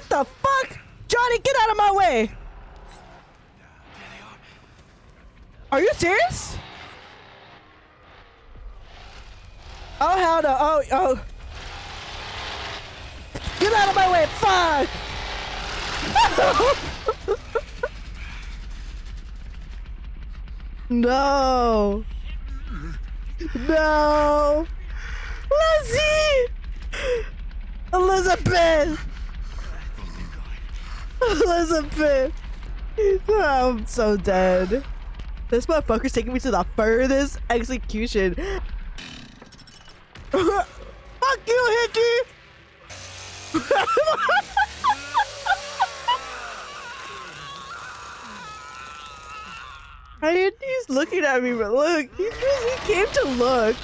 What the fuck? Johnny, get out of my way! Are you serious? Oh, hell no. Oh. Get out of my way, fuck! No. No. Lizzie! Elizabeth! Elizabeth! I'm so dead. This motherfucker's taking me to the furthest execution. Fuck you, Hickey! He's looking at me, but look, he came to look.